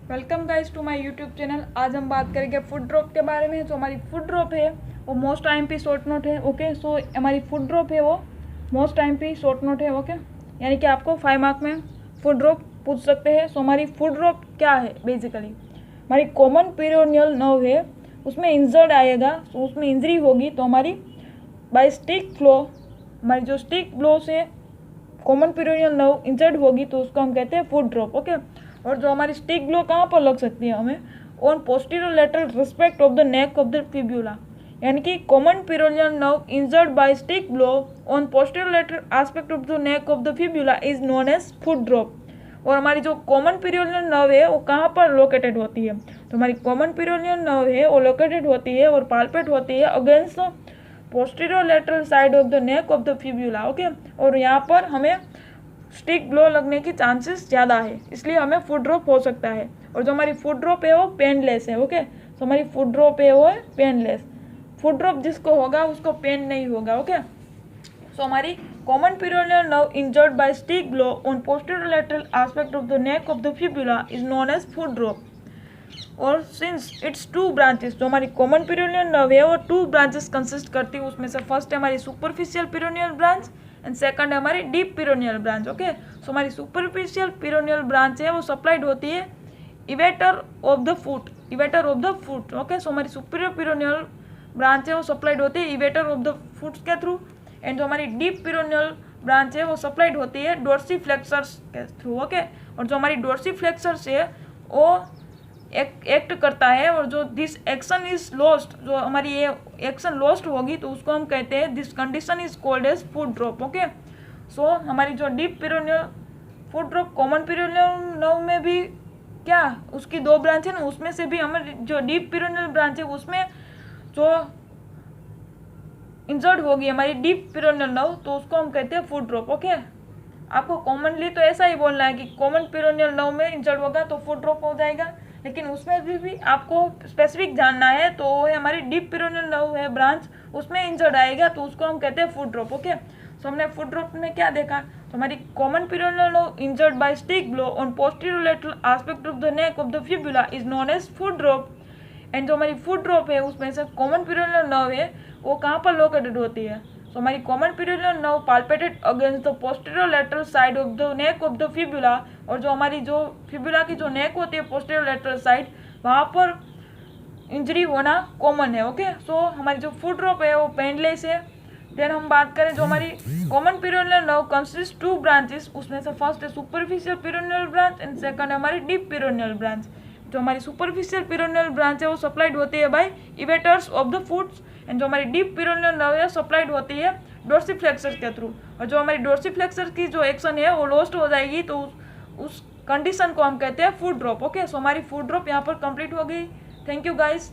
Welcome guys to my YouTube channel. आज हम बात करेंगे फुट ड्रॉप के बारे में। जो हमारी फुट ड्रॉप है वो मोस्ट आईएमपी शॉर्ट नोट है। ओके, सो हमारी फुट ड्रॉप है वो मोस्ट आईएमपी शॉर्ट नोट है। ओके, यानी कि आपको 5 मार्क में फुट ड्रॉप पूछ सकते हैं। सो हमारी फुट ड्रॉप क्या है? बेसिकली हमारी कॉमन पेरियोनियल नर्व है, उसमें इंजर्ड आएगा, तो उसमें इंजरी होगी तो हमारी बाय स्टिक फ्लो, हमारी जो स्टिक ब्लो से कॉमन पेरियोनियल नर्व इंजर्ड होगी तो उसको हम कहते हैं फुट ड्रॉप। ओके, और जो हमारी स्टिक ब्लो कहाँ पर लग सकती है हमें? On posterior lateral respect of the neck of the fibula, यानी कि common peroneal nerve injured by stick blow on posterior lateral aspect of the neck of the fibula is known as foot drop. और हमारी जो common peroneal nerve है वो कहाँ पर located होती है? तो हमारी कॉमन पेरियोनियल नर्व है वो लोकेटेड होती है और पाल्पेट होती है against posterior lateral side of the neck of the fibula. Okay, और यहाँ पर हमें स्टिक ब्लो लगने की चांसेस ज़्यादा है, इसलिए हमें फुट ड्रॉप हो सकता है। और जो हमारी फुट ड्रॉप है वो पेनलेस है। ओके, तो हमारी फुट ड्रॉप है वो पेनलेस। फुट ड्रॉप जिसको होगा उसको पेन नहीं होगा। ओके, सो हमारी common peroneal nerve injured by stick blow on posterior lateral aspect of the neck of the fibula is known as foot drop. और सिंस इट्स 2 ब्रांचेस, जो हमारी common peroneal nerve है वो 2 branches consist करती है। उसमें से फर्स्ट है हमारी superficial peroneal branch and second है हमारी deep peroneal branch. Okay, so हमारी सुपरफिशियल पेरियोनियल ब्रांच है वो सप्लाइड होती है evertor of the foot, evertor of the foot. Okay, so हमारी सुपीरियर पेरियोनियल ब्रांच है वो सप्लाइड होती है इवेटर ऑफ द फुट के थ्रू। एंड जो हमारी डीप पेरियोनियल ब्रांच है वो सप्लाइड होती है डोर्सीफ्लेक्सर्स के थ्रू। ओके, और जो हमारी डोर्सीफ्लेक्सर्स है वो एक्ट करता है, और जो दिस एक्शन इज लॉस्ट, जो हमारी ये एक्शन लॉस्ट होगी तो उसको हम कहते हैं this condition is called as foot drop. Okay, so हमारी जो deep peroneal foot drop common peroneal nerve में भी क्या उसकी 2 ब्रांच है ना, उसमें से भी हमारी जो डीप पेरियोनियल ब्रांच है उसमें जो इंजर्ड होगी हमारी डीप पेरियोनियल नर्व तो उसको हम कहते हैं फुट ड्रॉप। ओके, आपको कॉमनली तो ऐसा ही बोलना है कि कॉमन पेरियोनियल नर्व में इंजर्ड होगा तो फुट ड्रॉप हो जाएगा, लेकिन उसमें भी आपको स्पेसिफिक जानना है तो वो है हमारी डीप पेरियोनियल नर्व है ब्रांच, उसमें इंजर्ड आएगा तो उसको हम कहते हैं फुट ड्रॉप। ओके, सो हमने फुट ड्रॉप में क्या देखा? तो हमारी common peroneal nerve injured by stick blow on posterior lateral aspect of the neck of the fibula is known as foot drop. And जो हमारी फुट ड्रॉप है उसमें से कॉमन पेरियोनियल नर्व है वो कहाँ पर लोकेटेड होती है? तो हमारी common peroneal nerve palpated against the posterior lateral side of the neck of the fibula, और जो हमारी जो फिब्यूला की जो नेक होती है पोस्टीरियर लेटरल साइड वहाँ पर इंजरी होना कॉमन है। ओके, सो हमारी जो फुट ड्रॉप है वो पेनलेस है। देन हम बात करें जो हमारी common peroneal nerve consist 2 branches, उसमें से फर्स्ट है superficial peroneal branch and second है हमारी डीप पेरियोनियल ब्रांच। जो हमारी सुपरफिशियल पेरियोनियल ब्रांच है वो सप्लाइड होती है by evertors of the foots, and जो हमारी डीप पेरियोनियल नर्व है सप्लाइड होती है डोर्सीफ्लेक्सर के थ्रू। और जो हमारी डोर्सीफ्लेक्सर की जो एक्शन है वो लॉस्ट हो जाएगी तो उस कंडीशन को हम कहते हैं फुट ड्रॉप। ओके, सो हमारी फुट ड्रॉप यहाँ पर कंप्लीट हो गई। Thank you guys.